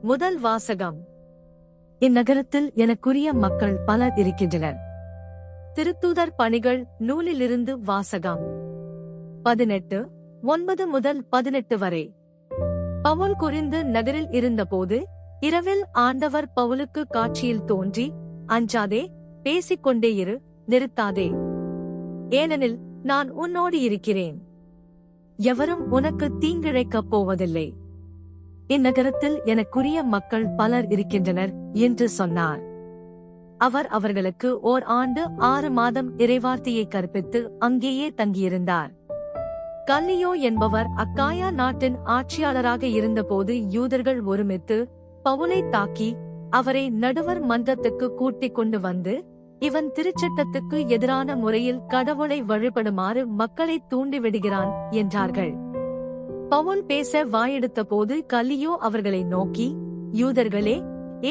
முதல் வாசகம். இந்நகரத்தில் எனக்குரிய மக்கள் பலர் இருக்கின்றனர். திருத்தூதர் பணிகள் நூலிலிருந்து வாசகம். 18:9-18 வரை. பவுல் கொரிந்து நகரில் இருந்தபோது இரவில் ஆண்டவர் பவுலுக்கு காட்சியில் தோன்றி, அஞ்சாதே, பேசிக்கொண்டே இரு, நிறுத்தாதே. ஏனெனில் நான் உன்னோடு இருக்கிறேன். எவரும் உனக்கு தீங்கிழைக்கப் போவதில்லை. இந்நகரத்தில் எனக்குரிய மக்கள் பலர் இருக்கின்றனர் என்று சொன்னார். அவர் அவர்களுக்கு 1 ஆண்டு 6 மாதம் இறைவார்த்தையை கற்பித்து அங்கேயே தங்கியிருந்தார். கல்லியோ என்பவர் அக்காயா நாட்டின் ஆட்சியாளராக இருந்தபோது யூதர்கள் ஒருமித்து பவுலை தாக்கி அவரை நடுவர் மன்றத்துக்கு கூட்டிக் கொண்டு வந்து, இவன் திருச்சட்டத்துக்கு எதிரான முறையில் கடவுளை வழிபடுமாறு மக்களை தூண்டிவிடுகிறான் என்றார்கள். பவுல் பேச வாயெடுத்த போது கல்லியோ அவர்களை நோக்கி, யூதர்களே,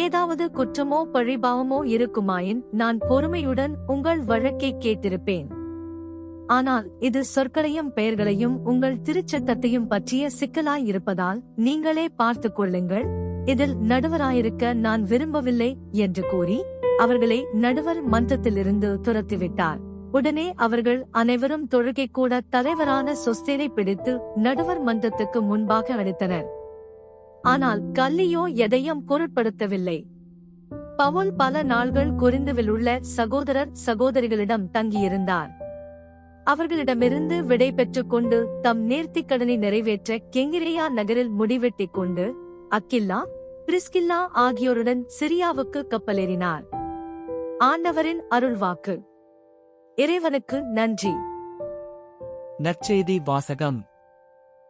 ஏதாவது குற்றமோ பழிபாவமோ இருக்குமாயின் நான் பொறுமையுடன் உங்கள் வழக்கை கேட்டிருப்பேன். ஆனால் இது சொற்களையும் பெயர்களையும் உங்கள் திருச்சட்டத்தையும் பற்றிய சிக்கலாயிருப்பதால் நீங்களே பார்த்துக் கொள்ளுங்கள். இதில் நடுவராயிருக்க நான் விரும்பவில்லை என்று கூறி அவர்களை நடுவர் மன்றத்திலிருந்து துரத்திவிட்டார். உடனே அவர்கள் அனைவரும் தொழுகை கூட தலைவரான சொஸ்தேனை பிடித்து நடுவர் மன்றத்துக்கு முன்பாக அழைத்தனர். ஆனால் கல்லியோ எதையும் பொருட்படுத்தவில்லை. பவுல் பல நாள்கள் கொரிந்துவில் உள்ள சகோதரர் சகோதரிகளிடம் தங்கியிருந்தார். அவர்களிடமிருந்து விடை பெற்றுக் கொண்டு தம் நேர்த்திக்கடனை நிறைவேற்ற கெங்கிரேயா நகரில் முடிவெட்டிக் கொண்டு அக்கில்லா, பிரிஸ்கில்லா ஆகியோருடன் சிரியாவுக்கு கப்பலேறினார். ஆண்டவரின் அருள்வாக்கு. இறைவனுக்கு நன்றி. நற்செய்தி வாசகம்.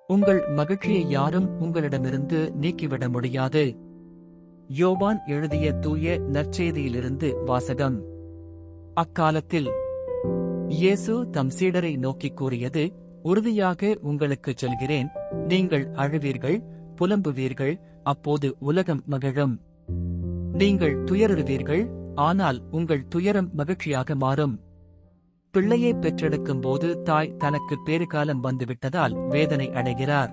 உங்கள் மகிழ்ச்சியை யாரும் உங்களிடமிருந்து நீக்கிவிட முடியாது. யோவான் எழுதிய தூய நற்செய்தியிலிருந்து வாசகம். அக்காலத்தில் இயேசு தம் சீடரை நோக்கிக் கூறியது, உறுதியாக உங்களுக்குச் சொல்கிறேன், நீங்கள் அழுவீர்கள், புலம்புவீர்கள், அப்போது உலகம் மகிழும். நீங்கள் துயருவீர்கள், ஆனால் உங்கள் துயரம் மகிழ்ச்சியாக மாறும். பிள்ளையை பெற்றெடுக்கும் போது தாய் தனக்கு பேறுகாலம் வந்துவிட்டதால் வேதனை அடைகிறார்.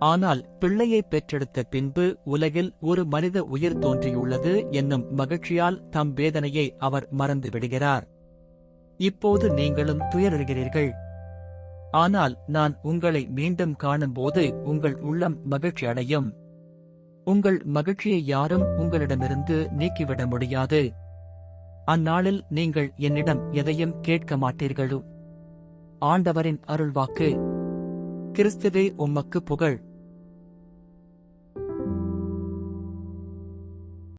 ஆனால் பிள்ளையை பெற்றெடுத்த பின்பு உலகில் ஒரு மனித உயிர் தோன்றியுள்ளது என்னும் மகிழ்ச்சியால் தம் வேதனையை அவர் மறந்து விடுகிறார். இப்போது நீங்களும் துயருகிறீர்கள். ஆனால் நான் உங்களை மீண்டும் காணும்போது உங்கள் உள்ளம் மகிழ்ச்சி அடையும். உங்கள் மகிழ்ச்சியை யாரும் உங்களிடமிருந்து நீக்கிவிட முடியாது. அந்நாளில் நீங்கள் என்னிடம் எதையும் கேட்க மாட்டீர்கள். ஆண்டவரின் அருள்வாக்கு. கிறிஸ்துவே உமக்கு புகழ்.